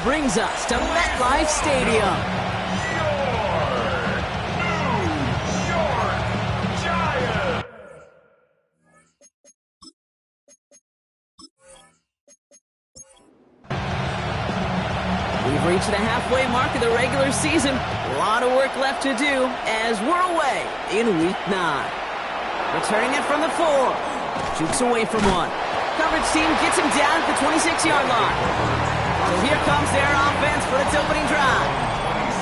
brings us to MetLife Stadium. We've reached the halfway mark of the regular season. A lot of work left to do as we're away in Week 9. Returning it from the 4. Jukes away from one. Coverage team gets him down at the 26-yard line. So here comes their offense for its opening drive.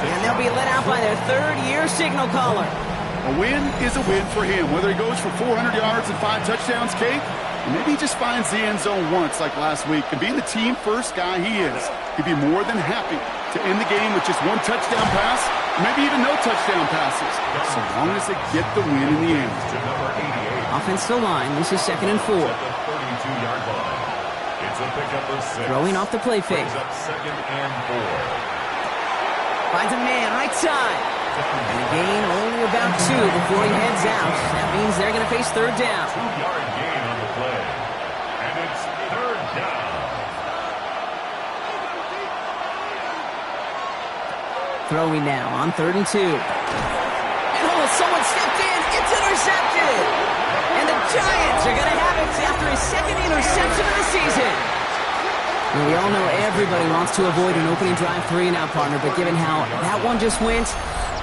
And they'll be let out by their third-year signal caller. A win is a win for him, whether he goes for 400 yards and 5 touchdowns, Kate, or maybe he just finds the end zone once like last week. And being the team-first guy he is, he'd be more than happy to end the game with just one touchdown pass, maybe even no touchdown passes, so long as they get the win in the end. Offensive line, this is 2nd and 4. Throwing off the play fake. Finds a man, right side. And a gain only about 2 before he heads out. That means they're going to face third down. 2-yard gain on the play. And it's third down. Throwing now on 3rd and 2. And someone stepped in. It's intercepted. And the Giants are going to have it after his second interception of the season. Well, we all know everybody wants to avoid an opening drive 3-and-out, partner, but given how that one just went,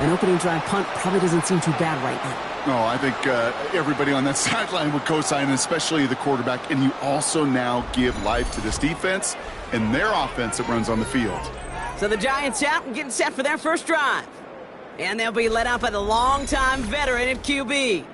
an opening drive punt probably doesn't seem too bad right now. No, I think everybody on that sideline would co-sign, especially the quarterback. And you also now give life to this defense and their offense that runs on the field. So the Giants out and getting set for their first drive. And they'll be led out by the longtime veteran at QB.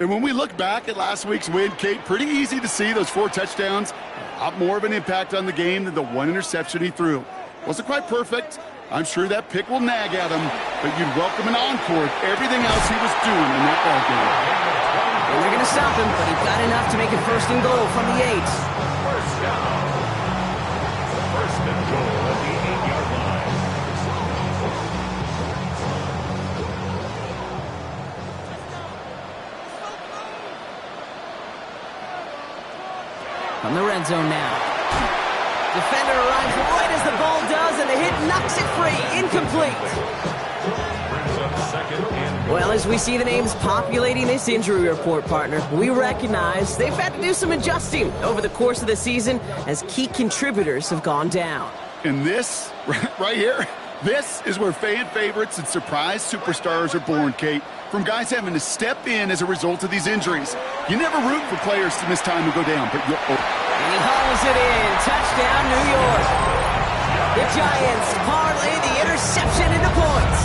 And when we look back at last week's win, Kate, pretty easy to see those 4 touchdowns. A lot more of an impact on the game than the 1 interception he threw. Wasn't quite perfect. I'm sure that pick will nag at him, but you'd welcome an encore of everything else he was doing in that ballgame. And they're going to stop him, but he got enough to make it 1st and goal from the 8. First down. 1st and goal at the 8-yard line. From the red zone now. Defender arrives right as the ball does, and the hit knocks it free. Incomplete. Brings up 2nd and goal. Well, as we see the names populating this injury report, partner, we recognize they've had to do some adjusting over the course of the season as key contributors have gone down. And this, right here, this is where fan favorites and surprise superstars are born, Kate. From guys having to step in as a result of these injuries. You never root for players to miss time and go down, but you'll... And he hauls it in. Touchdown, New York. The Giants parlay the interception into points.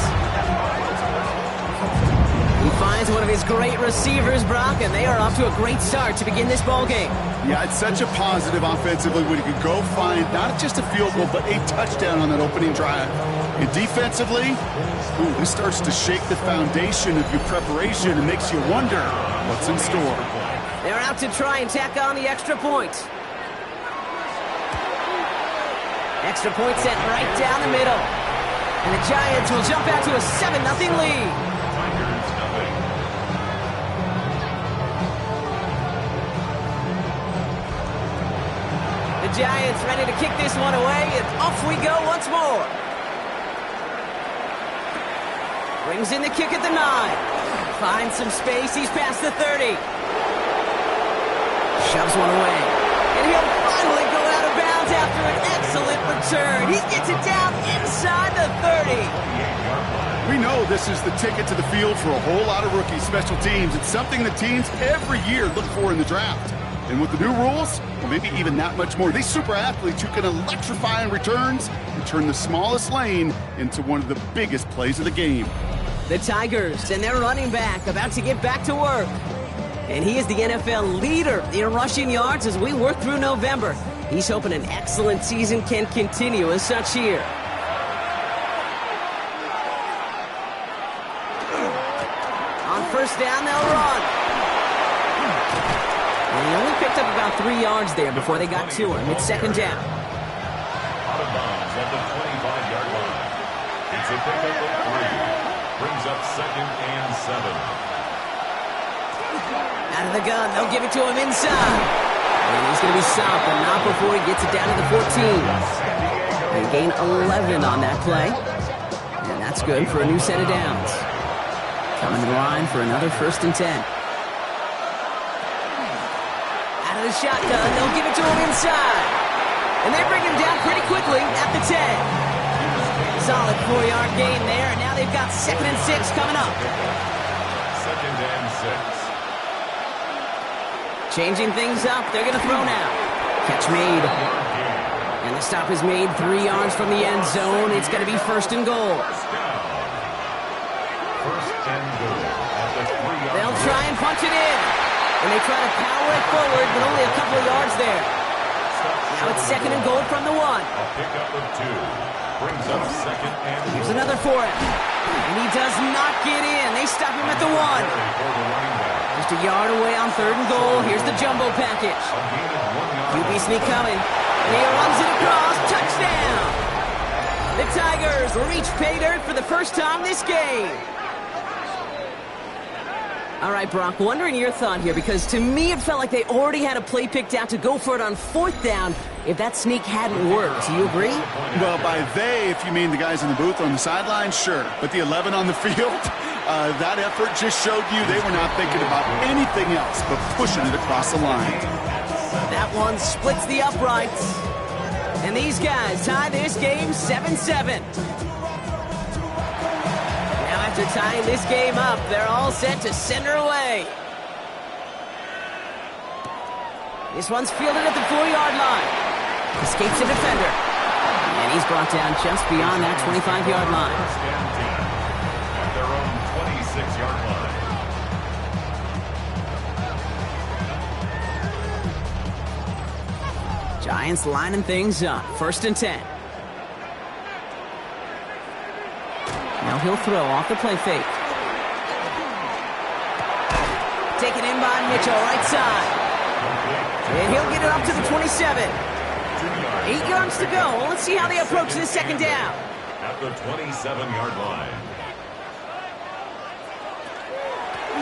He finds one of his great receivers, Brock, and they are off to a great start to begin this ballgame. Yeah, it's such a positive offensively when you can go find not just a field goal, but a touchdown on that opening drive. And defensively, this starts to shake the foundation of your preparation and makes you wonder what's in store. They're out to try and tack on the extra point. Extra point set right down the middle. And the Giants will jump out to a 7-0 lead. Tigers nothing. The Giants ready to kick this one away, and off we go once more. Brings in the kick at the 9. Finds some space. He's past the 30. Shoves one away. And he'll finally go out of bounds after an excellent return. He gets it down inside the 30. We know this is the ticket to the field for a whole lot of rookie special teams. It's something the teams every year look for in the draft. And with the new rules, well, maybe even that much more, these super athletes who can electrify in returns and turn the smallest lane into one of the biggest plays of the game. The Tigers and their running back about to get back to work. And he is the NFL leader in rushing yards as we work through November. He's hoping an excellent season can continue as such here. On 1st down, they'll run. And he only picked up about 3 yards there before they got to him. It's 2nd down. Out of bounds at the 25-yard line. It's a pickup of 3. Brings up 2nd and 7. Out of the gun, they'll give it to him inside. And he's going to be stopped, but not before he gets it down to the 14. They gain 11 on that play. And that's good for a new set of downs. Coming in line for another 1st and 10. Out of the shotgun, they'll give it to him inside. And they bring him down pretty quickly at the 10. Solid 4-yard gain there, and now they've got 2nd and 6 coming up. 2nd and 6. Changing things up, they're going to throw now. Catch made. And the stop is made 3 yards from the end zone. It's going to be 1st and goal. They'll try and punch it in. And they try to power it forward, but only a couple of yards there. Now it's 2nd and goal from the 1. A pickup of 2. Brings up 2nd and goal. Here's another for him. And he does not get in. They stop him at the 1. Just a yard away on 3rd and goal. Here's the jumbo package. QB sneak coming. And he runs it across. Touchdown! The Tigers reach pay dirt for the first time this game. All right, Brock, wondering your thought here, because to me it felt like they already had a play picked out to go for it on 4th down if that sneak hadn't worked. Do you agree? Well, by they, if you mean the guys in the booth on the sideline, sure. But the 11 on the field, that effort just showed you they were not thinking about anything else but pushing it across the line. That one splits the uprights. And these guys tie this game 7-7. After tying this game up, they're all set to send her away. This one's fielded at the 4-yard line. Escapes a defender. And he's brought down just beyond that 25-yard line. At their own 26-yard line. Giants lining things up. 1st and 10. Now he'll throw off the play fake. Taken in by Mitchell, right side. And he'll get it up to the 27. 8 yards to go. Well, let's see how they approach this 2nd down. At the 27-yard line.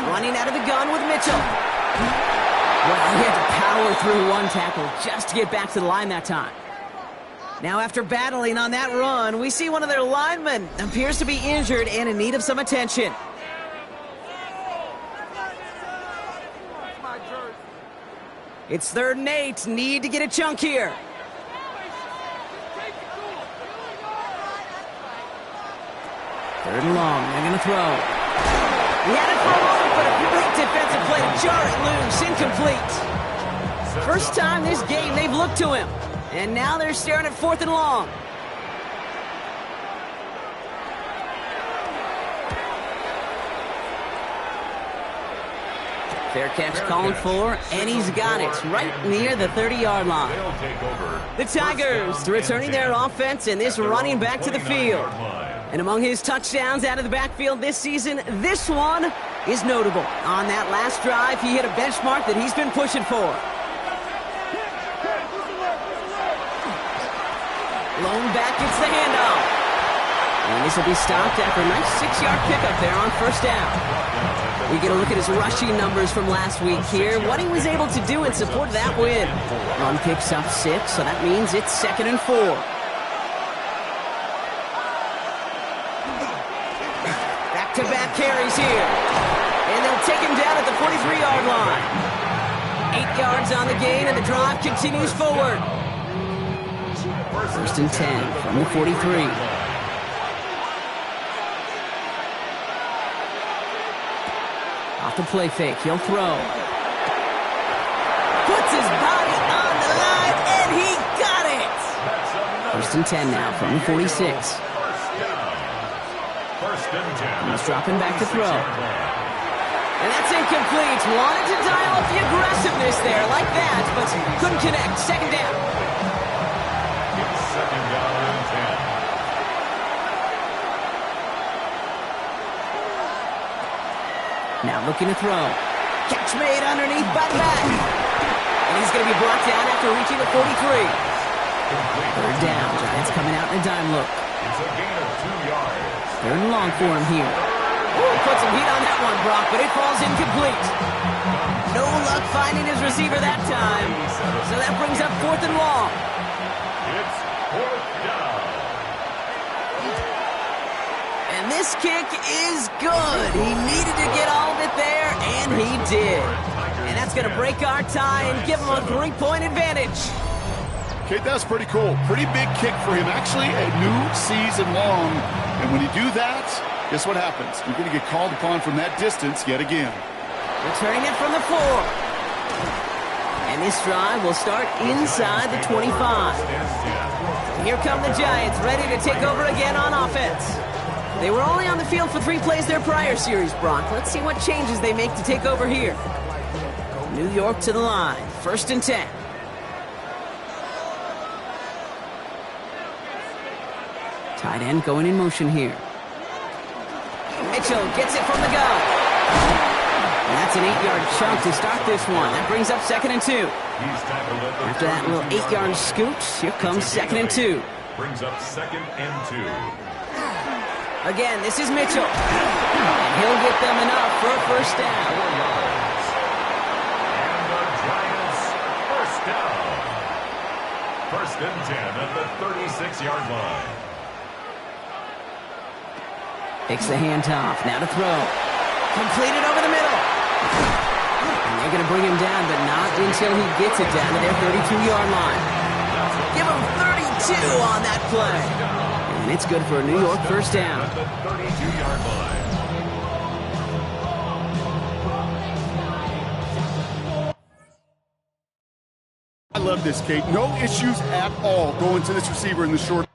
Running out of the gun with Mitchell. Well, he had to power through one tackle just to get back to the line that time. Now, after battling on that run, we see one of their linemen appears to be injured and in need of some attention. It's 3rd and 8. Need to get a chunk here. Third and long. They're going to throw. He had it for a moment, but a great defensive play to jar it loose. Incomplete. First time this game they've looked to him. And now they're staring at 4th and long. Fair catch called for, and he's got it right near the 30-yard line. The Tigers returning their offense and this running back to the field. And among his touchdowns out of the backfield this season, this one is notable. On that last drive, he hit a benchmark that he's been pushing for. Lone back gets the handoff. And this will be stopped after a nice 6-yard pickup there on 1st down. We get a look at his rushing numbers from last week here. What he was able to do in support of that win. Run picks up 6, so that means it's 2nd and 4. Back-to-back carries here. And they'll take him down at the 43-yard line. 8 yards on the gain, and the drive continues forward. 1st and 10 from the 43. Off the play fake, he'll throw. Puts his body on the line, and he got it! 1st and 10 now from the 46. He's dropping back to throw. And that's incomplete. Wanted to dial up the aggressiveness there like that, but couldn't connect. 2nd down. Now looking to throw. Catch made underneath by the back. And he's going to be brought down after reaching the 43. 3rd down. Giants coming out in a dime look. It's a gain of 2 yards. 3rd and long for him here. Ooh, put some heat on that one, Brock, but it falls incomplete. No luck finding his receiver that time. So that brings up 4th and long. It's 4th down. And this kick is good. He needed to get all of it there, and he did. And that's going to break our tie and give him a 3-point advantage. Okay, that's pretty cool. Pretty big kick for him. Actually, a new season long. And when you do that, guess what happens? You're going to get called upon from that distance yet again. Returning it from the 4. And this drive will start inside the 25. Here come the Giants, ready to take over again on offense. They were only on the field for 3 plays their prior series, Brock. Let's see what changes they make to take over here. New York to the line, 1st and 10. Tight end going in motion here. Mitchell gets it from the gun. And that's an 8-yard chunk to start this one. That brings up 2nd and 2. After that little 8-yard scoot, here comes 2nd and 2. Brings up 2nd and 2. Again, this is Mitchell. And he'll get them enough for a 1st down. And the Giants, 1st down. 1st and 10 at the 36-yard line. Takes the handoff. Now to throw. Completed over the middle. And they're going to bring him down, but not until he gets it down to their 32-yard line. Give him 32 on that play. And it's good for a New York 1st down. At the 32-yard line. I love this, Kate. No issues at all going to this receiver in the short.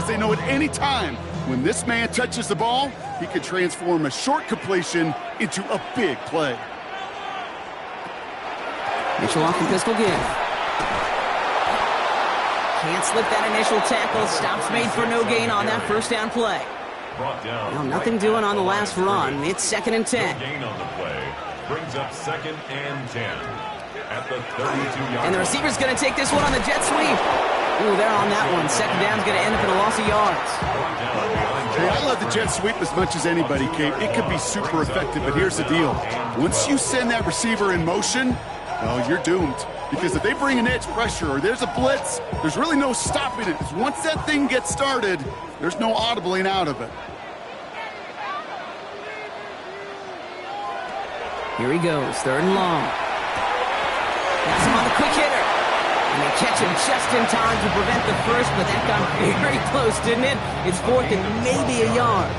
They know at any time when this man touches the ball, he can transform a short completion into a big play. Mitchell off the pistol give. Can't slip that initial tackle. Stops made for no gain on that 1st down play. Well, nothing doing on the last run. It's 2nd and 10. No gain on the play. Brings up 2nd and 10 at the 32-yard. And the receiver's going to take this one on the jet sweep. Ooh, they're on that one. 2nd down's going to end up in a loss of yards. Hey, I love the jet sweep as much as anybody, Kate. It could be super effective, but here's the deal. Once you send that receiver in motion, well, you're doomed. Because if they bring an edge pressure or there's a blitz, there's really no stopping it. Once that thing gets started, there's no audibling out of it. Here he goes, 3rd and long. That's him on the quick hitter. And they catch him just in time to prevent the first, but that got very close, didn't it? It's 4th and maybe a yard.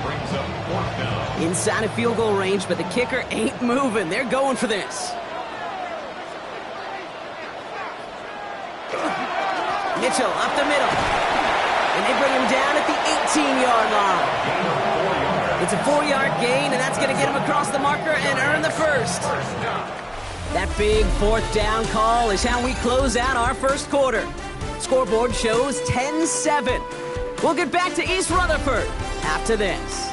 Brings up 4th down. Inside of field goal range, but the kicker ain't moving. They're going for this. Mitchell up the middle. And they bring him down at the 18-yard line. It's a 4-yard gain, and that's going to get him across the marker and earn the 1st. That big 4th down call is how we close out our 1st quarter. Scoreboard shows 10-7. We'll get back to East Rutherford after this.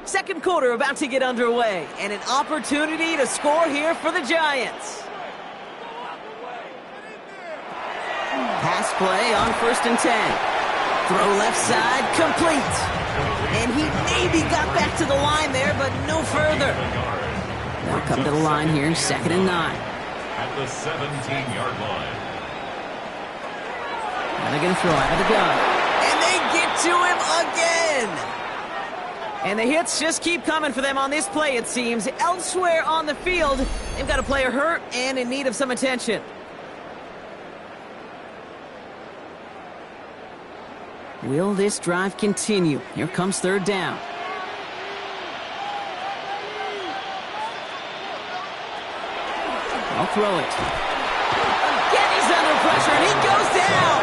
Second quarter about to get underway, and an opportunity to score here for the Giants. Pass play on 1st and 10. Throw left side, complete. And he maybe got back to the line there, but no further. They'll come to the line here, 2nd and 9. At the 17-yard line. Now they're going to throw out of the gun. to him again. And the hits just keep coming for them on this play, it seems. Elsewhere on the field, they've got a player hurt and in need of some attention. Will this drive continue? Here comes third down. I'll throw it. Again, he's under pressure, and he goes down.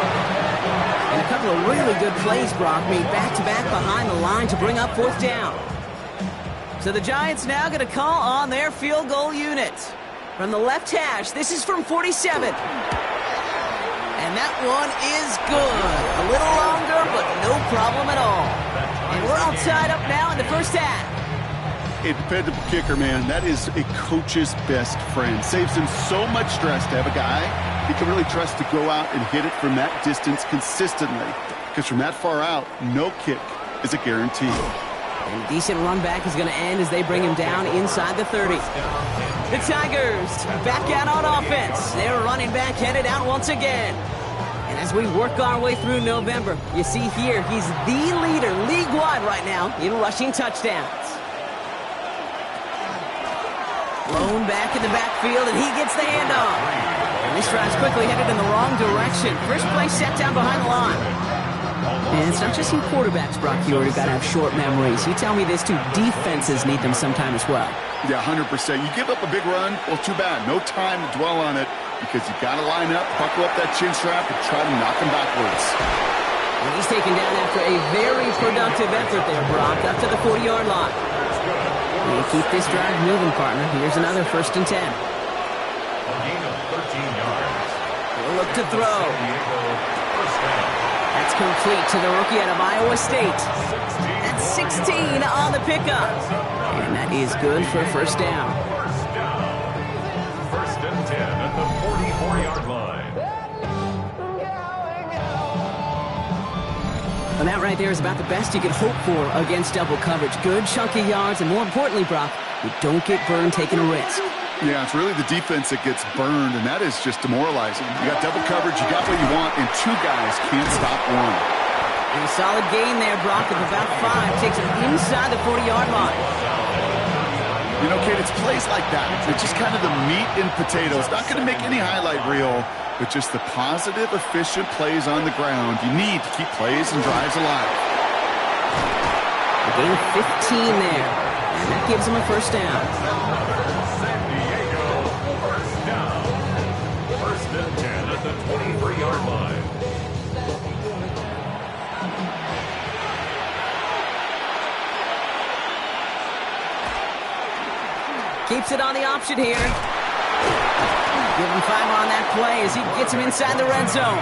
And a couple of really good plays, Brock, made back-to-back behind the line to bring up fourth down. So the Giants now going to call on their field goal unit. From the left hash, this is from 47. And that one is good. A little longer, but no problem at all. And we're all tied up now in the first half. A dependable kicker, man. That is a coach's best friend. Saves him so much stress to have a guy he can really trust to go out and hit it from that distance consistently. Because from that far out, no kick is a guarantee. And a decent run back is going to end as they bring him down inside the 30. The Tigers back out on offense. Their running back headed out once again. And as we work our way through November, you see here he's the leader league-wide right now in rushing touchdowns. Blown back in the backfield, and he gets the handoff. And this drive's quickly headed in the wrong direction. First play set down behind the line. And it's not just some quarterbacks, Brock, you already got to have short memories. You tell me this too, defenses need them sometime as well. Yeah, 100%. You give up a big run, well, too bad. No time to dwell on it because you got to line up, buckle up that chin strap, and try to knock him backwards. And he's taken down after a very productive effort there, Brock, up to the 40-yard line. You keep this drive moving, partner. Here's another 1st and 10. A gain of 13 yards. He'll look to throw. First down. That's complete to the rookie out of Iowa State. That's 16 on the pickup. And that is good for a first down. First down. 1st and 10 at the 44-yard line. And that right there is about the best you could hope for against double coverage. Good chunky yards, and more importantly, Brock, you don't get burned taking a risk. Yeah, it's really the defense that gets burned, and that is just demoralizing. You got double coverage, you got what you want, and two guys can't stop one. And a solid gain there, Brock, of about 5. Takes him inside the 40-yard line. You know, Kate, it's plays like that. It's just kind of the meat and potatoes. Not going to make any highlight reel, but just the positive, efficient plays on the ground. You need to keep plays and drives alive. A gain of 15 there, and that gives him a first down. San Diego, first down. 1st and 10 at the 23-yard line. Keeps it on the option here. Give him 5 on that play as he gets him inside the red zone.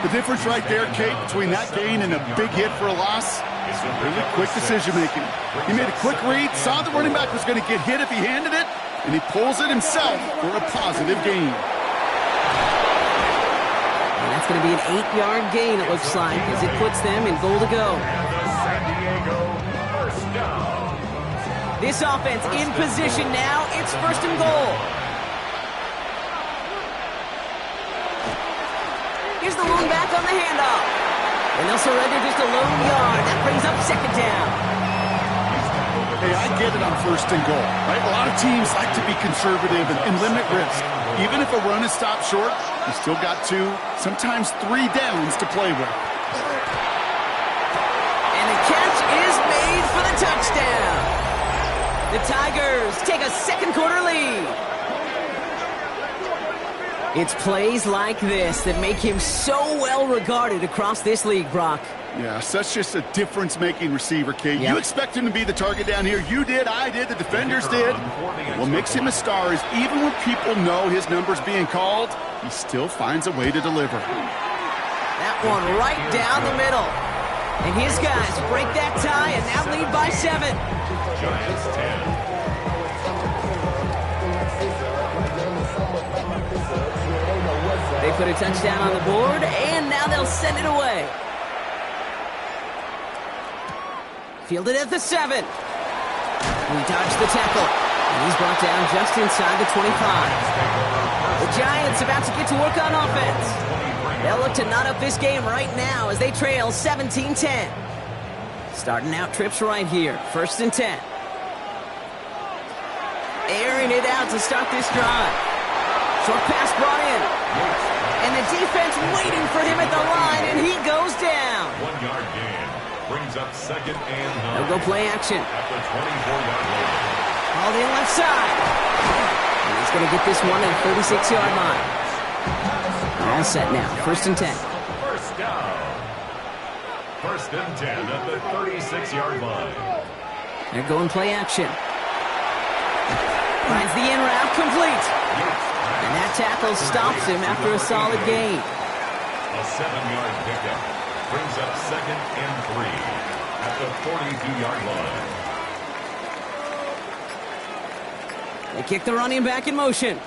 The difference right there, Kate, between that gain and a big hit for a loss is really quick decision-making. He made a quick read, saw the running back was going to get hit if he handed it, and he pulls it himself for a positive gain. And that's going to be an 8-yard gain, it looks like, as it puts them in goal to go. San Diego, first down. This offense in position now. It's 1st and goal. Here's the lone back on the handoff. And they'll surrender just a lone yard. That brings up 2nd down. Hey, I get it on 1st and goal, right? A lot of teams like to be conservative and limit risk. Even if a run is stopped short, you still got 2, sometimes 3 downs to play with. And the catch is made for the touchdown. The Tigers take a 2nd quarter lead. It's plays like this that make him so well regarded across this league, Brock. Yeah, such just a difference-making receiver, Kate. Yep. You expect him to be the target down here. You did, I did, the defenders did. What makes him a star is even when people know his number's being called, he still finds a way to deliver. That one right down the middle. And his guys break that tie and now lead by 7. Giants 10. They put a touchdown on the board, and now they'll send it away. Fielded at the 7. We dodged the tackle, and he's brought down just inside the 25. The Giants about to get to work on offense. They'll look to knot up this game right now as they trail 17-10. Starting out trips right here. 1st and 10. Airing it out to start this drive. Short pass brought in. And the defense waiting for him at the line, and he goes down. 1-yard gain. Brings up 2nd and 9. They'll go play action. At the 24-yard line. Called in left side. And he's going to get this one at the 36-yard line. All set now. 1st and 10. First down. 1st and 10 at the 36-yard line. They're going play action. Finds the in route complete. And that tackle stops him after a solid gain. A 7-yard pickup. Brings up 2nd and 3 at the 42-yard line. They kick the running back in motion.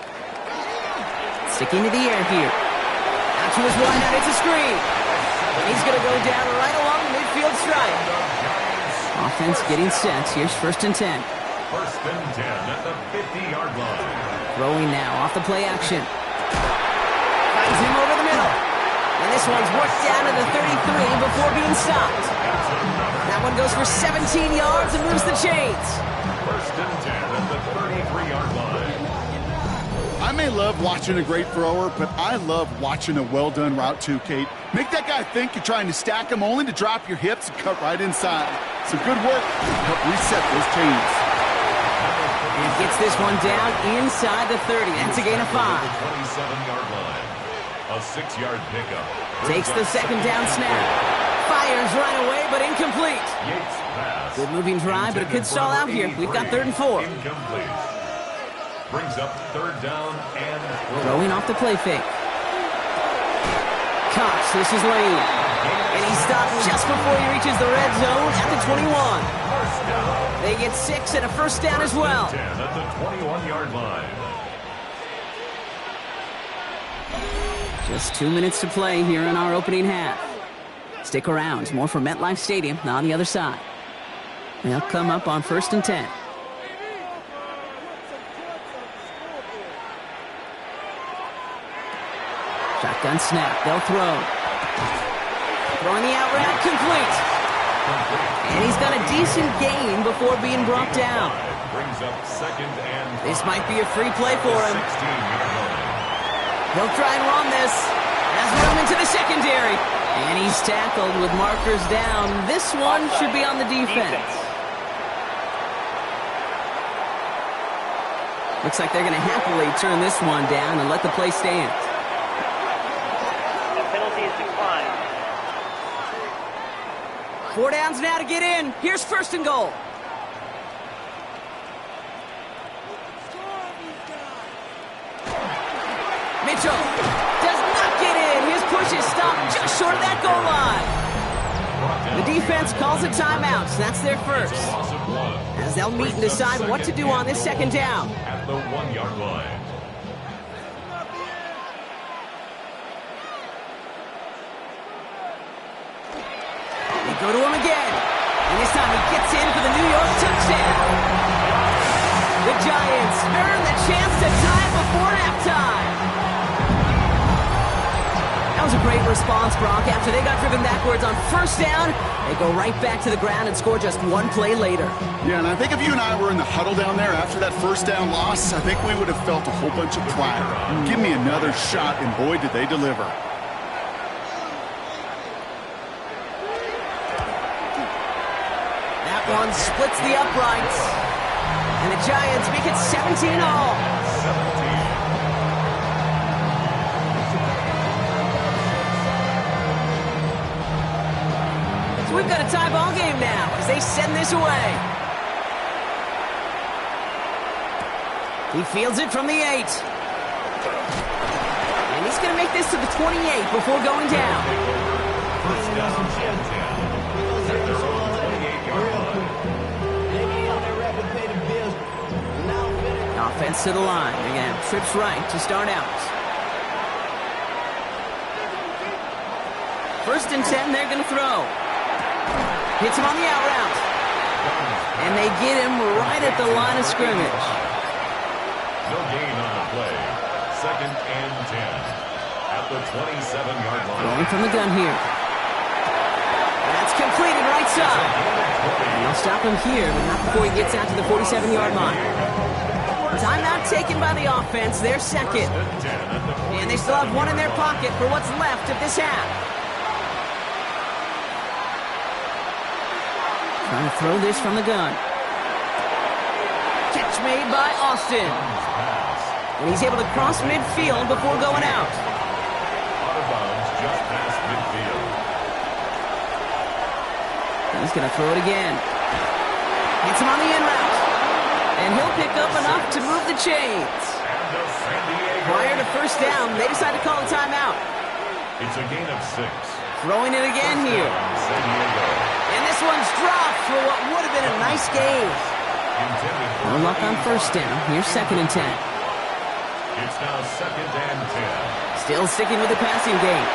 Sticking to the air here. Out to his wide out, it's a screen. And he's going to go down right along the midfield stripe. Offense getting set. Here's 1st and 10. 1st and 10 at the 50-yard line. Throwing now off the play action. Finds him over the middle. And this one's worked down to the 33 before being stopped. That one goes for 17 yards and moves the chains. 1st and 10 at the 33-yard line. I may love watching a great thrower, but I love watching a well-done route too, Kate. Make that guy think you're trying to stack him only to drop your hips and cut right inside. Some good work to help reset those chains. He gets this one down inside the 30. That's a gain of 5. The 27-yard line. A 6-yard pickup. Takes the 2nd down snap. Fires right away, but incomplete. Yates pass. Good moving drive, but it could stall out here. We've got 3rd and 4. Incomplete. Brings up 3rd down and 4. Throwing off the play fake. Cox, this is Lane. And he stopped just before he reaches the red zone at the 21. First down. They get 6 and a 1st down as well. 10 at the 21-yard line. Just 2 minutes to play here in our opening half. Stick around. More from MetLife Stadium on the other side. They'll come up on 1st and 10. Shotgun snap. They'll throw. Throwing the out route complete. And he's got a decent gain before being brought down. Brings up 2nd and 5. This might be a free play for him. 16-yard line. He'll try and run this. Has room into the secondary. And he's tackled with markers down. This one should be on the defense. Looks like they're going to happily turn this one down and let the play stand. The penalty is declined. 4 downs now to get in. Here's 1st and goal. Mitchell does not get in. His push is stopped just short of that goal line. The defense calls a timeout. That's their first. Loss of 1. As they'll meet and decide what to do on this 2nd down. At the 1-yard line. They go to him again. And this time he gets in for the New York touchdown. The Giants earn the chance to tie it before halftime. That was a great response, Brock. After they got driven backwards on 1st down, they go right back to the ground and score just 1 play later. Yeah, and I think if you and I were in the huddle down there after that 1st down loss, I think we would have felt a whole bunch of pride. Give me another shot, and boy, did they deliver. That one splits the uprights. And the Giants make it 17-all. 17. So we've got a tie ball game now as they send this away. He fields it from the 8. And he's going to make this to the 28 before going down. First down and 10. At their own 28-yard line. Offense to the line. They're going to have trips right to start out. 1st and 10, they're going to throw. Hits him on the out route. And they get him right at the line of scrimmage. No gain on the play. 2nd and 10. At the 27-yard Rolling from the gun here. That's completed right side. And they'll stop him here, but not before he gets out to the 47-yard line. Timeout taken by the offense, their second. And they still have one in their pocket for what's left of this half. Trying to throw this from the gun. Catch made by Austin. And he's able to cross midfield before going out. Out of bounds just past midfield. He's going to throw it again. Gets him on the in route. And he'll pick up enough to move the chains. Prior to first down, they decide to call a timeout. It's a gain of 6. Throwing it again here. And this one's dropped for what would have been a nice game. No luck on first down. Here's 2nd and 10. It's now 2nd and 10. Still sticking with the passing game.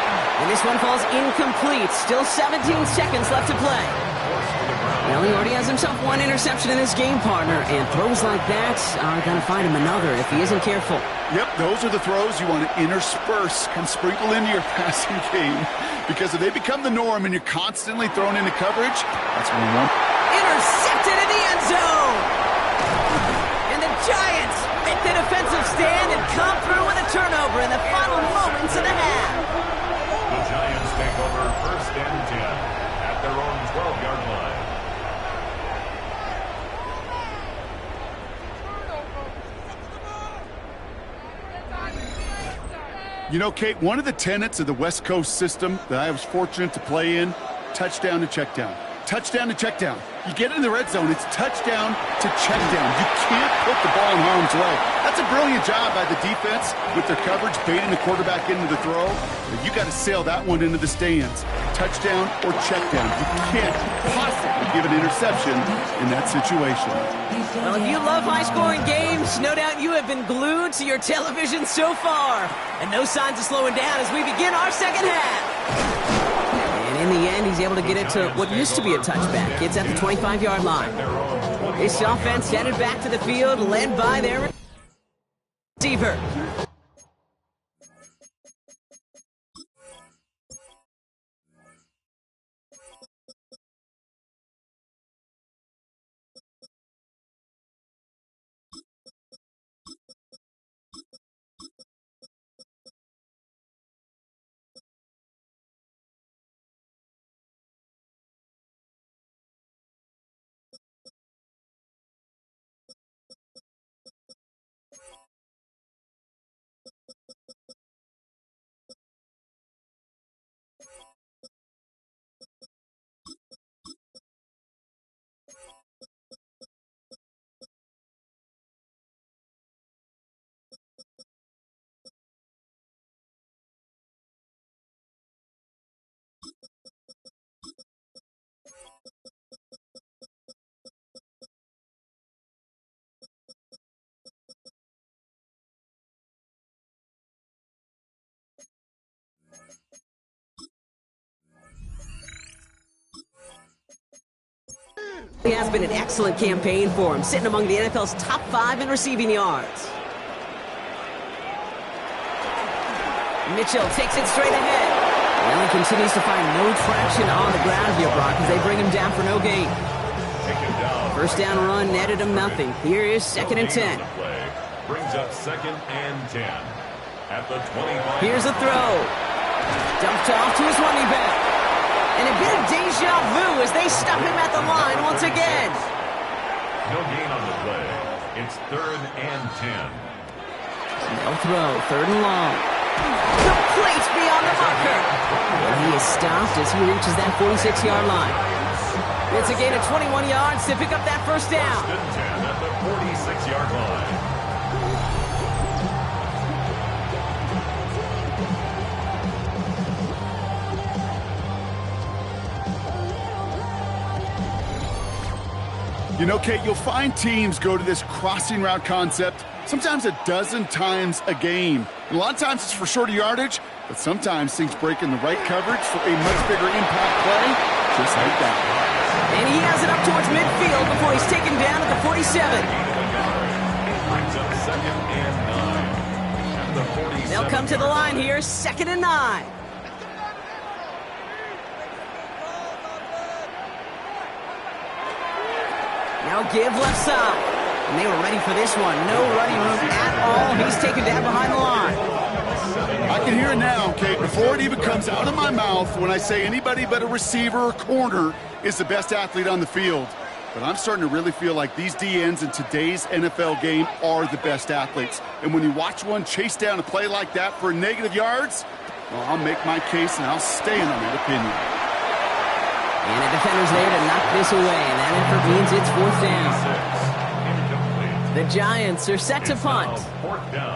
And this one falls incomplete. Still 17 seconds left to play. Well, he already has himself one interception in this game, partner, and throws like that are going to find him another if he isn't careful. Yep, those are the throws you want to intersperse, kind of sprinkle into your passing game, because if they become the norm and you're constantly thrown into coverage, that's when you want. Intercepted in the end zone! And the Giants make the defensive stand and come through with a turnover in the final moments of the half. The Giants take over 1st and 10 at their own 12-yard line. You know, Kate, one of the tenets of the West Coast system that I was fortunate to play in, touchdown to check down. Touchdown to check down. You get in the red zone, it's touchdown to check down. You can't put the ball in harm's way. That's a brilliant job by the defense with their coverage, baiting the quarterback into the throw. But you got to sail that one into the stands. Touchdown or check down. You can't possibly give an interception in that situation. Well, if you love high-scoring games, no doubt you have been glued to your television so far. And no signs of slowing down as we begin our second half. And in the end, he's able to get it to what used to be a touchback. It's at the 25-yard line. This offense headed back to the field, led by their receiver. It has been an excellent campaign for him, sitting among the NFL's top 5 in receiving yards. Mitchell takes it straight ahead. Well, he continues to find no traction on the ground here, Brock, as they bring him down for no gain. First down run netted him nothing. Here is 2nd and 10. Brings up 2nd and 10 at the 25. Here's a throw. Dumped off to his running back. And a bit of deja vu as they stop him at the line once again. No gain on the play. It's 3rd and 10. No throw, 3rd and long. Complete beyond the marker. And he is stopped as he reaches that 46-yard line. It's a gain of 21 yards to pick up that first down. 1st and 10 at the 46-yard line. You know, Kate, you'll find teams go to this crossing route concept sometimes a dozen times a game. And a lot of times it's for shorter yardage, but sometimes things break in the right coverage for a much bigger impact play, just like that. And he has it up towards midfield before he's taken down at the 47. Brings up 2nd and 9 at the 47. They'll come to the line here, 2nd and 9. They'll give left side. And they were ready for this one. No running room at all. He's taken down behind the line. I can hear it now, Kate, before it even comes out of my mouth when I say anybody but a receiver or corner is the best athlete on the field. But I'm starting to really feel like these DNs in today's NFL game are the best athletes. And when you watch one chase down a play like that for negative yards, well, I'll make my case and I'll stand on that opinion. And the defender's there to knock this away, and that means it's fourth down. The Giants are set to punt.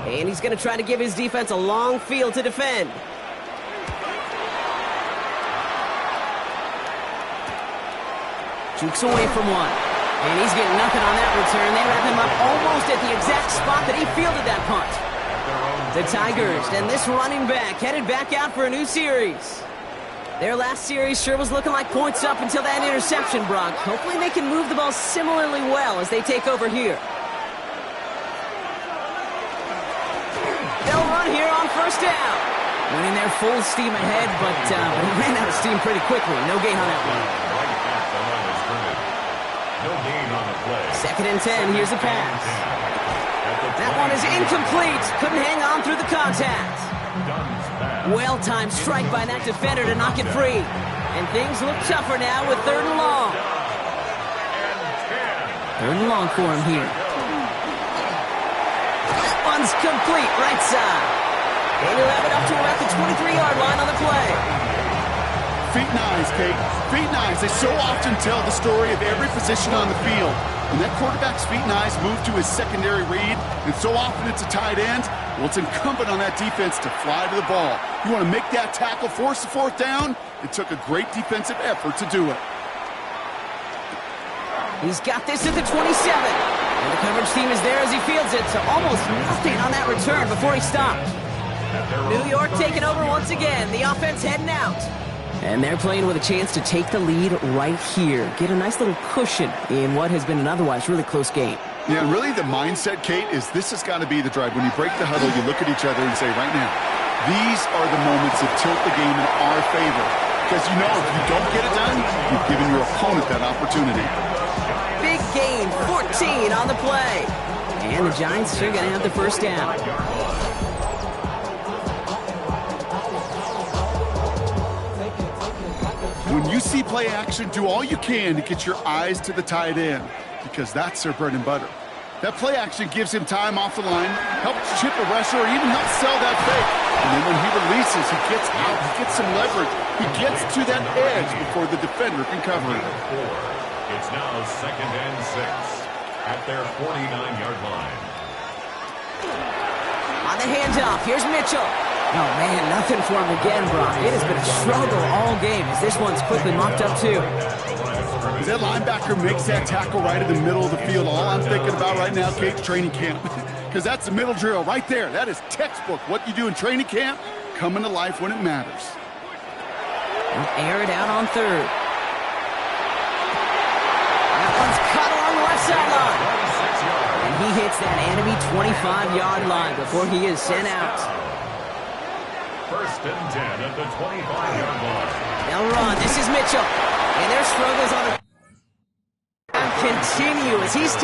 And he's going to try to give his defense a long field to defend. Jukes away from one. And he's getting nothing on that return. They wrap him up almost at the exact spot that he fielded that punt. The Tigers and this running back headed back out for a new series. Their last series sure was looking like points up until that interception, Brock. Hopefully they can move the ball similarly well as they take over here. They'll run here on first down. Went in there full steam ahead, but he ran out of steam pretty quickly. No gain on that one. No gain on the play. 2nd and 10. Here's the pass. That one is incomplete. Couldn't hang on through the contact. Well-timed strike by that defender to knock it free. And things look tougher now with 3rd and long. 3rd and long for him here. That one's complete, right side. And he'll have it up to about the 23-yard line on the play. Feet and eyes, Kate. Feet and eyes. They so often tell the story of every position on the field. When that quarterback's feet and eyes move to his secondary read, and so often it's a tight end, well, it's incumbent on that defense to fly to the ball. You want to make that tackle, force the 4th down? It took a great defensive effort to do it. He's got this at the 27. And the coverage team is there as he fields it, so almost nothing on that return before he stopped. New York taking over once again. The offense heading out. And they're playing with a chance to take the lead right here. Get a nice little cushion in what has been an otherwise really close game. Yeah, really the mindset, Kate, is this has got to be the drive. When you break the huddle, you look at each other and say, right now, these are the moments that tilt the game in our favor. Because you know if you don't get it done, you've given your opponent that opportunity. Big gain, 14 on the play. And the Giants are going to have the first down. When you see play action, do all you can to get your eyes to the tight end, because that's their bread and butter. That play action gives him time off the line, helps chip a rusher, or even helps sell that fake. And then when he releases, he gets out, he gets some leverage. He gets to that edge before the defender can cover him. It's now 2nd and 6 at their 49-yard line. On the handoff, here's Mitchell. Oh, man, nothing for him again, Brock. It has been a struggle all game as this one's quickly mocked up, too. As that linebacker makes that tackle right in the middle of the field, all I'm thinking about right now, Kate's training camp. Because that's the middle drill right there. That is textbook. What you do in training camp, coming to life when it matters. And air it out on 3rd. That one's cut along the left sideline. And he hits that enemy 25-yard line before he is sent out. 1st and 10 at the 25-yard line. They'll run. This is Mitchell. And their struggles on the continue as he's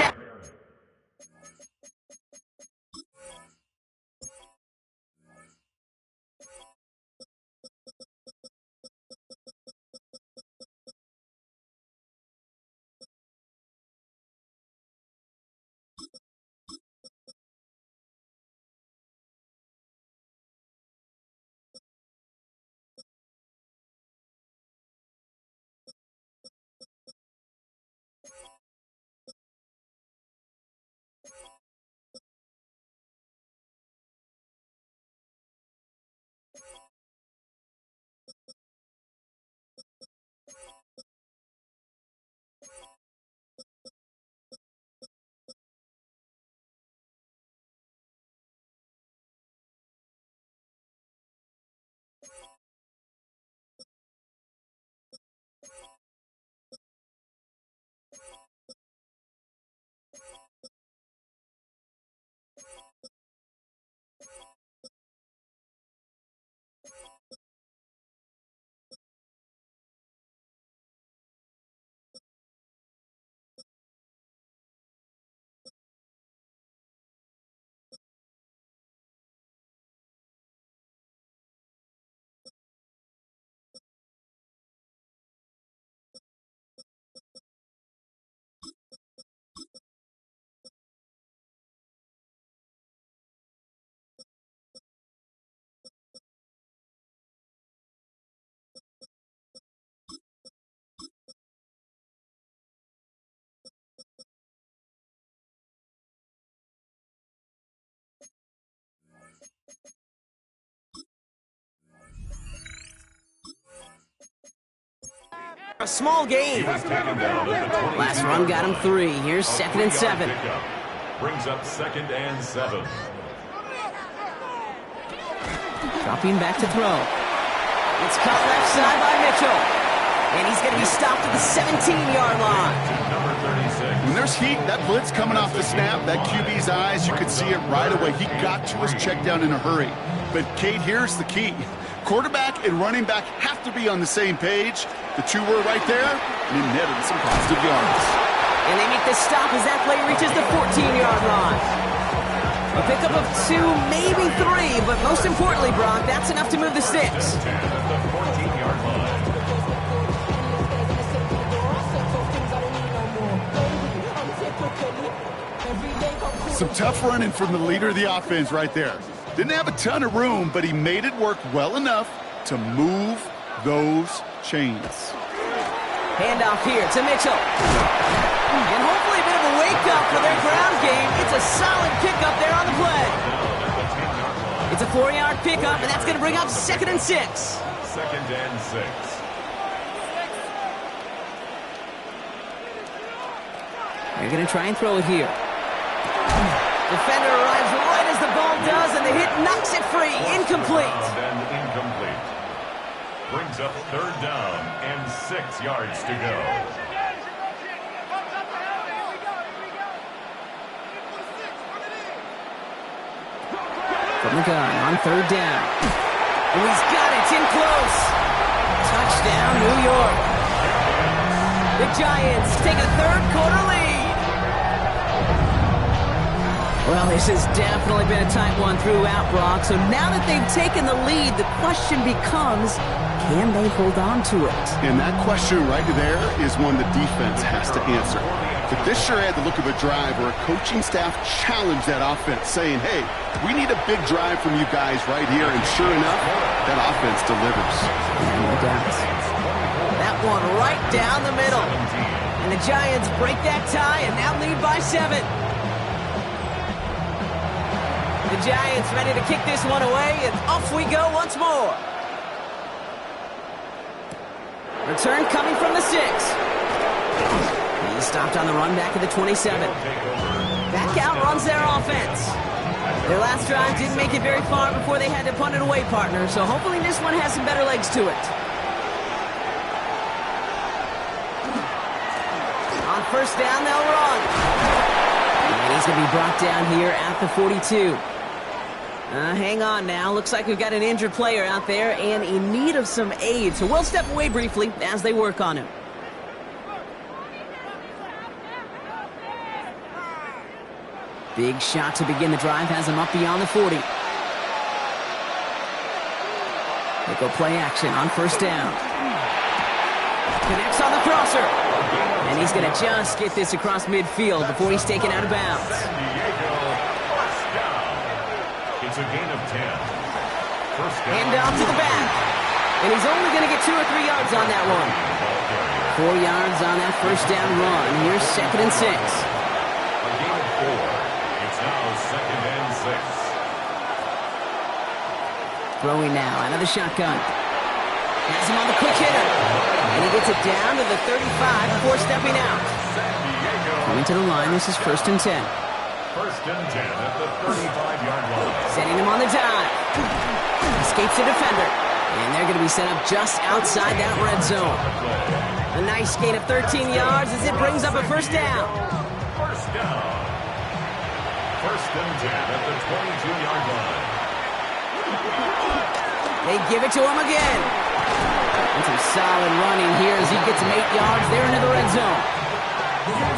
A small gain. Last run got him 3. Here's 2nd and 7. Brings up 2nd and 7. Dropping back to throw. It's caught left side by Mitchell. And he's going to be stopped at the 17-yard line. Number 36. When there's heat, that blitz coming off the snap, that QB's eyes, you could see it right away. He got to his check down in a hurry. But, Kate, here's the key. Quarterback and running back have to be on the same page. The two were right there, and it netted some positive yards. And they make the stop as that play reaches the 14-yard line. A pickup of 2, maybe 3, but most importantly, Brock, that's enough to move the sticks. The 14-yard line. Some tough running from the leader of the offense right there. Didn't have a ton of room, but he made it work well enough to move those chains. Handoff here to Mitchell. And hopefully a bit of a wake-up for their ground game. It's a solid pickup there on the play. It's a 4-yard pickup, and that's going to bring up 2nd and 6. 2nd and 6. They're going to try and throw it here. Defender arrives right as the ball does, and the hit knocks it free. Incomplete. And incomplete. Brings up 3rd down and 6 yards to go. From the gun on 3rd down. And he's got it in close. Touchdown, New York. The Giants take a 3rd quarter lead. Well, this has definitely been a tight one throughout, Brock. So now that they've taken the lead, the question becomes, can they hold on to it? And that question right there is one the defense has to answer. But this sure had the look of a drive where a coaching staff challenged that offense, saying, hey, we need a big drive from you guys right here. And sure enough, that offense delivers. No doubt. That one right down the middle. And the Giants break that tie and now lead by 7. The Giants ready to kick this one away, and off we go once more. Return coming from the 6. He's stopped on the run back at the 27. Back out runs their offense. Their last drive didn't make it very far before they had to punt it away, partner, so hopefully this one has some better legs to it. On 1st down, they'll run. And he's going to be brought down here at the 42. Hang on now. Looks like we've got an injured player out there and in need of some aid. So we'll step away briefly as they work on him. Big shot to begin the drive. Has him up beyond the 40. They go play action on 1st down. Connects on the crosser. And he's going to just get this across midfield before he's taken out of bounds. It's a gain of 10. 1st down. Hand off to the back. And he's only going to get 2 or 3 yards on that one. 4 yards on that 1st down run. Here's 2nd and 6. A gain of 4. It's now 2nd and 6. Throwing now out of the shotgun. Has him on the quick hitter. And he gets it down to the 35 before stepping out. Coming to the line, this is 1st and 10. 1st and 10 at the 35-yard line. Setting him on the dive. Escapes the defender. And they're going to be set up just outside that red zone. A nice gain of 13 yards as it brings up a 1st down. 1st down. 1st and 10 at the 22-yard line. They give it to him again. And some solid running here as he gets him 8 yards there into the red zone.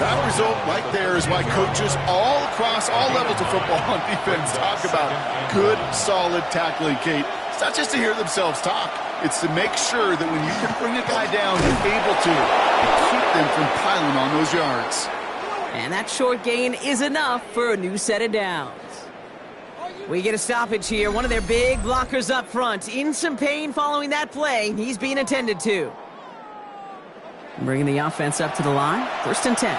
That result right there is why coaches all across all levels of football on defense talk about good, solid tackling, Kate. It's not just to hear themselves talk. It's to make sure that when you can bring a guy down, you're able to keep them from piling on those yards. And that short gain is enough for a new set of downs. We get a stoppage here. One of their big blockers up front. In some pain following that play. He's being attended to. Bringing the offense up to the line. 1st and 10.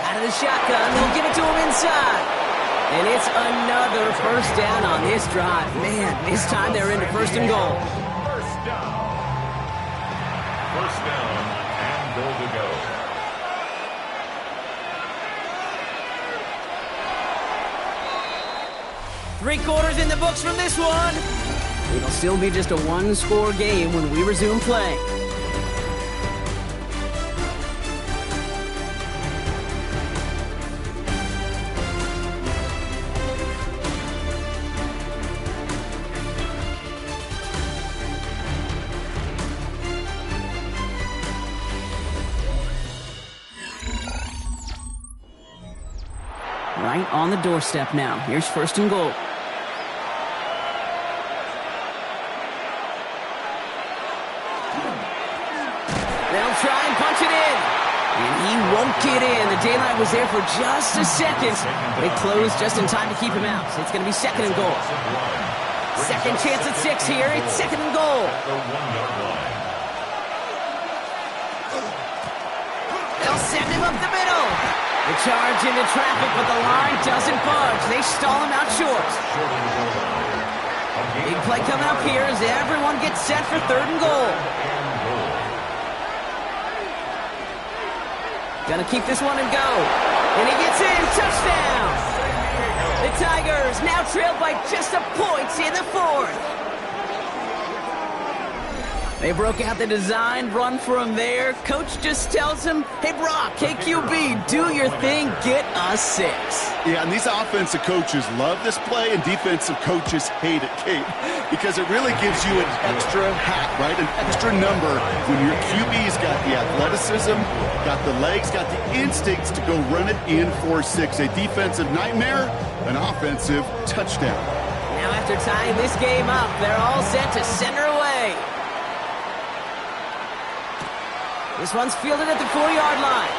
Out of the shotgun. They'll give it to him inside. And it's another first down on this drive. Man, this time they're into first and goal. First down. First down and goal to go. Three quarters in the books from this one. It'll still be just a one-score game when we resume play. Right on the doorstep now. Here's first and goal. They'll try and punch it in. And he won't get in. The daylight was there for just a second. They closed just in time to keep him out. So it's going to be second and goal. Second chance at 6 here. It's second and goal. They'll send him up the middle. The charge into traffic, but the line doesn't budge. They stall him out short. Big play coming up here as everyone gets set for third and goal. Gonna keep this one and go. And he gets in. Touchdown! The Tigers now trailed by just a point in the fourth. They broke out the design run for him there. Coach just tells him, hey, Brock, KQB, do your thing, get us 6. Yeah, and these offensive coaches love this play, and defensive coaches hate it, Kate, because it really gives you an extra hat, right, an extra number when your QB's got the athleticism, got the legs, got the instincts to go run it in for 6. A defensive nightmare, an offensive touchdown. Now after tying this game up, they're all set to center away. This one's fielded at the 4-yard line.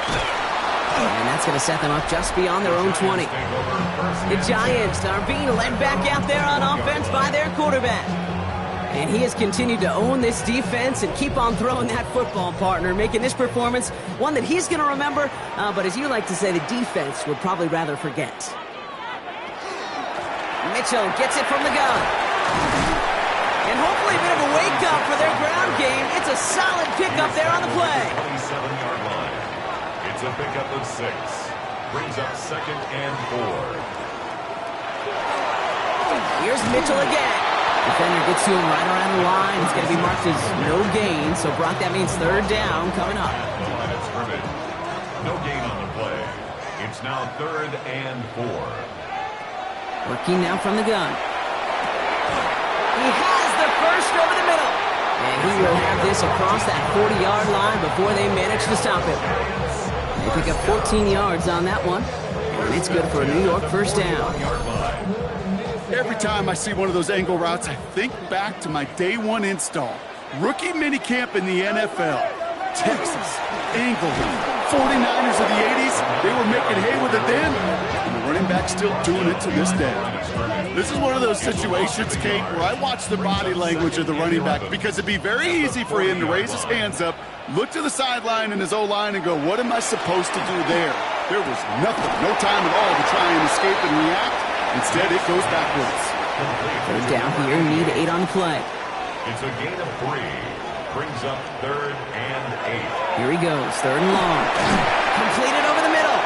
And that's going to set them up just beyond their own 20. The Giants are being led back out there on offense by their quarterback. And he has continued to own this defense and keep on throwing that football, partner, making this performance one that he's going to remember, but as you like to say, the defense would probably rather forget. Mitchell gets it from the gun. And hopefully a bit of a wake-up for their ground game. It's a solid pickup there on the play. 27-yard line. It's a pickup of 6. Brings up second and 4. Here's Mitchell again. Defender gets to him right around the line. It's going to be marked as no gain. So, Brock, that means third down coming up. Line of scrimmage. No gain on the play. It's now third and 4. Working now from the gun. He has the first over the middle. And he will have this across that 40-yard line before they manage to stop him. They pick up 14 yards on that one. And it's good for a New York first down. Every time I see one of those angle routes, I think back to my day one install. Rookie minicamp in the NFL. Texas, angle, 49ers of the 80s, they were making hay with it then. And the running back's still doing it to this day. This is one of those situations, Kate, where I watch the body language of the running back because it'd be very easy for him to raise his hands up, look to the sideline in his O-line and go, what am I supposed to do there? There was nothing, no time at all to try and escape and react. Instead, it goes backwards. They're down here, need 8 on the play. It's a gain of 3. Brings up third and 8. Here he goes, third and long. Completed over the middle.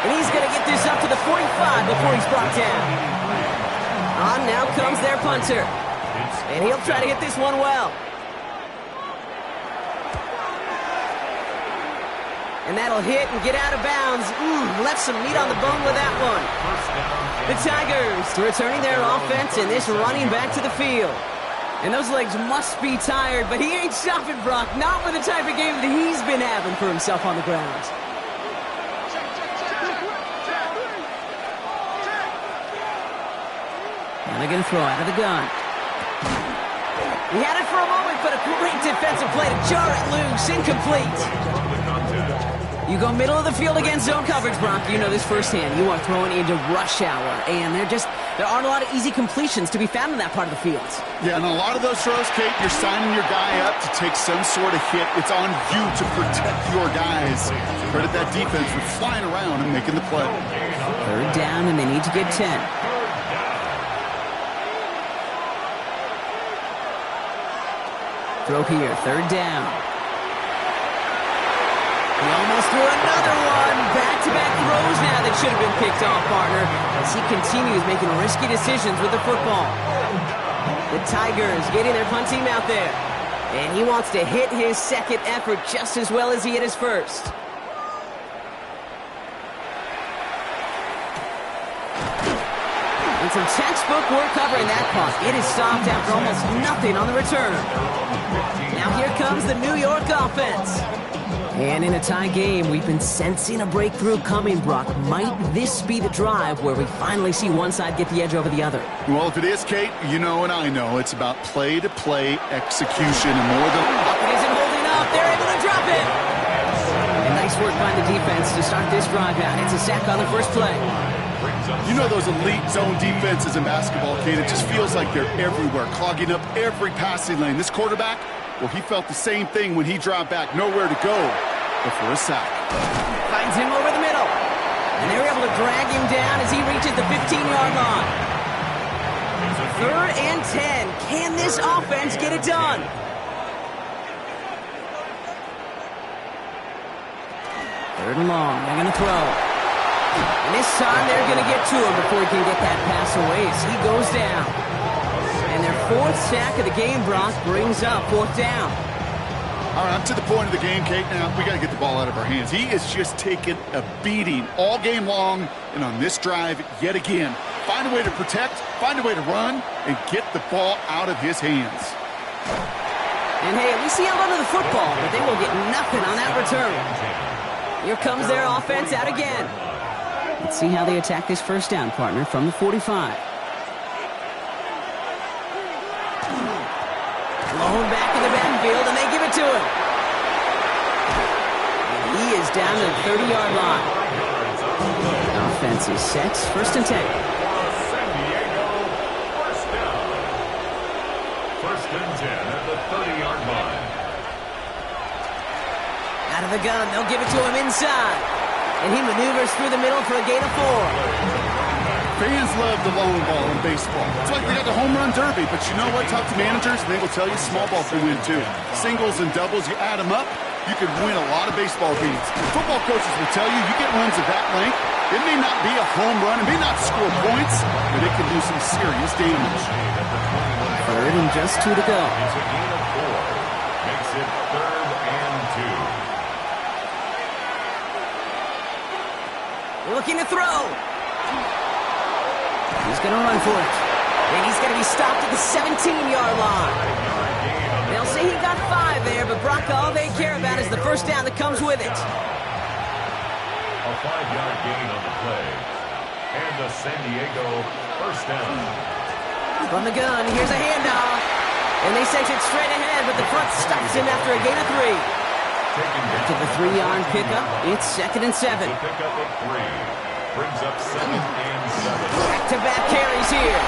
And he's going to get this up to the 45 before he's brought down. On now comes their punter. And he'll try to hit this one well. And that'll hit and get out of bounds. Left some meat on the bone with that one. The Tigers returning their offense and this running back to the field. And those legs must be tired, but he ain't stopping, Brock. Not with the type of game that he's been having for himself on the ground. Now they're going to throw out of the gun. He had it for a moment, but a great defensive play to jar it loose. Incomplete. You go middle of the field against zone coverage, Brock. You know this firsthand. You are throwing into rush hour, and there aren't a lot of easy completions to be found in that part of the field. Yeah, and a lot of those throws, Kate, you're signing your guy up to take some sort of hit. It's on you to protect your guys. Credit that defense for flying around and making the play. Third down, and they need to get 10. Throw here, third down. He almost threw another one. Back-to-back throws now that should have been picked off, partner, as he continues making risky decisions with the football. The Tigers getting their punt team out there. And he wants to hit his second effort just as well as he hit his first. And some textbook work covering that punt. It is stopped after almost nothing on the return. Now here comes the New York offense. And in a tie game, we've been sensing a breakthrough coming, Brock. Might this be the drive where we finally see one side get the edge over the other? Well, if it is, Kate, you know and I know it's about play-to-play execution and more than... It isn't holding up. They're able to drop it. And nice work by the defense to start this drive out. It's a sack on the first play. You know those elite zone defenses in basketball, Kate. It just feels like they're everywhere, clogging up every passing lane. This quarterback, well, he felt the same thing when he dropped back. Nowhere to go before a sack. Finds him over the middle. And they're able to drag him down as he reaches the 15-yard line. Third and 10. Can this offense get it done? Third and long. They're going to throw. And this time they're going to get to him before he can get that pass away as he goes down. And their fourth sack of the game, Brock, brings up fourth down. All right, I'm to the point of the game, Kate. Now, we got to get the ball out of our hands. He is just taking a beating all game long, and on this drive, yet again. Find a way to protect, find a way to run, and get the ball out of his hands. And hey, at least he held onto the football, but they will get nothing on that return. Here comes their offense out again. Let's see how they attack this first down, partner, from the 45. Blown back in the backfield, and they give it to him. And he is down to the 30-yard line. Offense is set. First and 10. San Diego, first down. First and 10 at the 30-yard line. Out of the gun, they'll give it to him inside. And he maneuvers through the middle for a gain of 4. Fans love the long ball in baseball. It's like they got the home run derby, but you know what? Talk to managers, and they will tell you small ball can win too. Singles and doubles, you add them up, you can win a lot of baseball games. Football coaches will tell you, you get runs of that length, it may not be a home run, it may not score points, but it can do some serious damage. Third and just 2 to go. It's a gain of 4. Makes it third and 2. Looking to throw. He's going to run for it. And he's going to be stopped at the 17-yard line. They'll say he got 5 there, but Brock, all they care about is the first down that comes with it. A 5-yard gain on the play. And a San Diego first down. From the gun, here's a handoff. And they send it straight ahead, but the front stops him after a gain of 3. To the 3-yard pickup, it's second and 7. Pickup of 3. Brings up second and 7. Back-to-back carries here.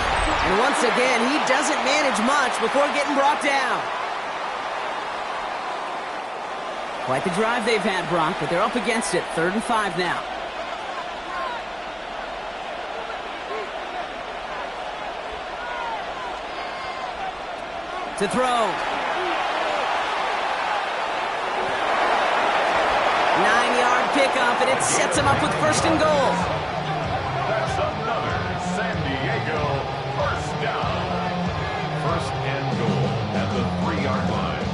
And once again, he doesn't manage much before getting brought down. Quite the drive they've had, Brock, but they're up against it. 3rd and 5 now. To throw. 9-yard pickup, and it sets him up with first and goal. That's another San Diego first down. First and goal at the 3-yard line.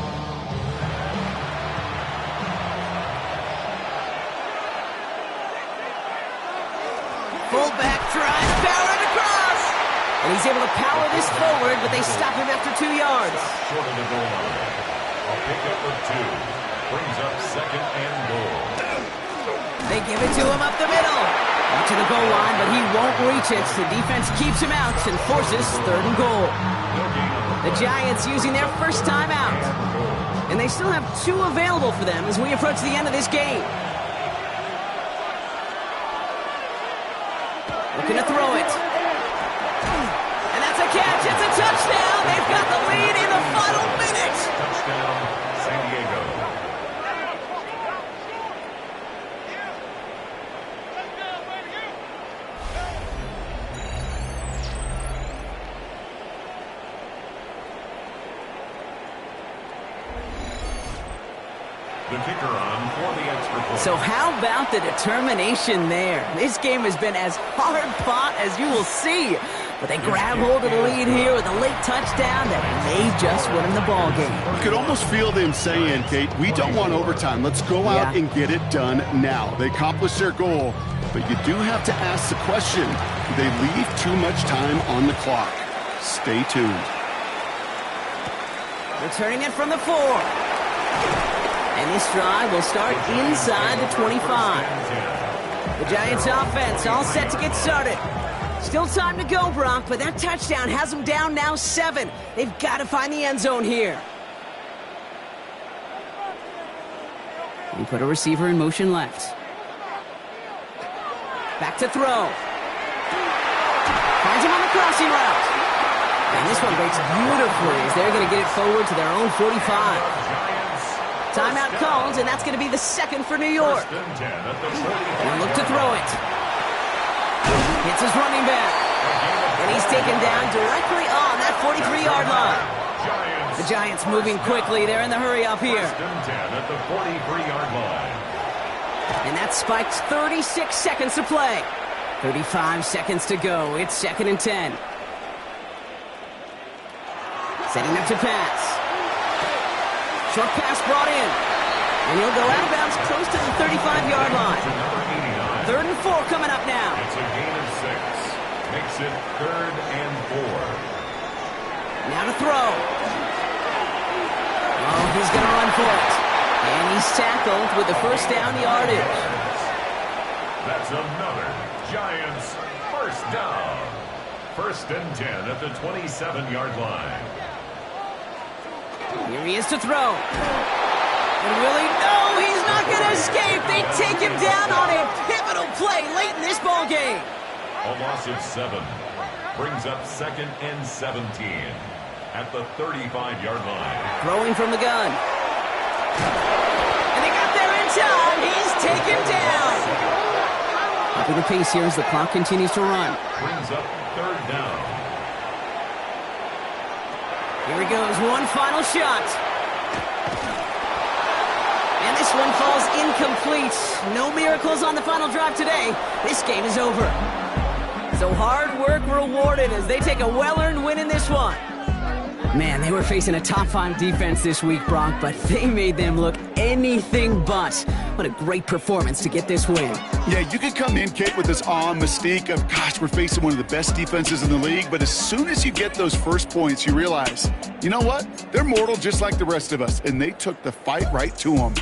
Fullback tries, powered across. And he's able to power this forward, but they stop him after 2 yards. Short of the goal line. A pickup of 2. Brings up second and goal. They give it to him up the middle. Up to the goal line, but he won't reach it. The defense keeps him out and forces 3rd and goal. The Giants using their first timeout. And they still have 2 available for them as we approach the end of this game. Looking to throw it. And that's a catch. It's a touchdown. They've got the lead in the final minute. Touchdown, San Diego. The kicker on for the extra point. So how about the determination there? This game has been as hard fought as you will see. But they grab hold of the lead here with a late touchdown that may just win them the ball game. You could almost feel them saying, Kate, we don't want overtime. Let's go out and get it done now. They accomplished their goal, but you do have to ask the question, do they leave too much time on the clock? Stay tuned. Returning it from the 4. And this drive will start inside the 25. The Giants offense all set to get started. Still time to go, Brock, but that touchdown has them down now 7. They've got to find the end zone here. We put a receiver in motion left. Back to throw. Finds him on the crossing route. And this one breaks beautifully as they're going to get it forward to their own 45. Timeout called, and that's going to be the second for New York. And look to throw it. Hits his running back. And he's taken down directly on that 43-yard line. The Giants moving quickly. They're in the hurry up here. At the 43-yard line. And that spikes 36 seconds to play. 35 seconds to go. It's 2nd and 10. Setting up to pass. Short pass brought in. And he'll go out of bounds close to the 35-yard line. 3rd and 4 coming up now. It's a gain of 6. Makes it 3rd and 4. Now to throw. Oh, he's going to run for it. And he's tackled with the first down yardage. That's another Giants first down. 1st and 10 at the 27-yard line. Here he is to throw. And Willie, no, he's not going to escape. They take him down on a pivotal play late in this ball game. A loss of 7 brings up 2nd and 17 at the 35-yard line. Throwing from the gun. And they got there in time. He's taken down. Upping the pace here as the clock continues to run. Brings up 3rd down. Here he goes, one final shot. And this one falls incomplete. No miracles on the final drive today. This game is over. So hard work rewarded as they take a well-earned win in this one. Man, they were facing a top-5 defense this week, Brock, but they made them look anything but. What a great performance to get this win. Yeah, you could come in, Kate, with this awe and mystique of, gosh, we're facing one of the best defenses in the league, but as soon as you get those first points, you realize, you know what? They're mortal just like the rest of us, and they took the fight right to them.